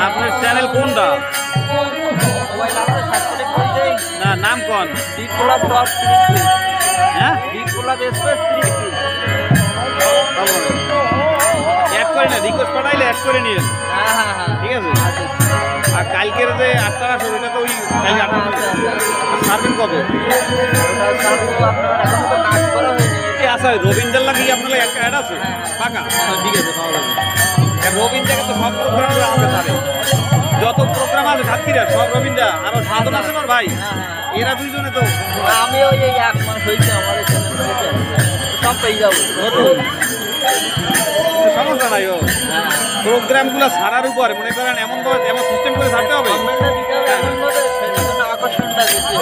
আপনার চ্যানেল কোনটা? না নাম কোন? হ্যাঁ অ্যাড করে না, রিকোয়েস্ট পাঠাইলে অ্যাড করে নিয়ে ঠিক আছে। আর কালকের যে 8টা আসবে ওইটা তো ওই কালকে 8টা ছাড়বেন কবে? আচ্ছা রবীন্দ্র লাগে আপনার একটা অ্যাড আছে ফাঁকা? ঠিক আছে তাহলে রবীন্দ্রকে তো সব প্রোগ্রাম আমাকে জানে, যত প্রোগ্রাম আছে সাতক্ষীরা সব রবীন্দ্র আর সাধন আছে আমার ভাই, এরা দুইজনে তো আমি ওই 1 মাস হয়েছে আমার সব পেয়ে যাবো নতুন সমস্যা নাই। ও প্রোগ্রামগুলো ছাড়ার উপরে মনে করেন এমন সিস্টেম করে ছাড়তে হবে, আকর্ষণটা বেশি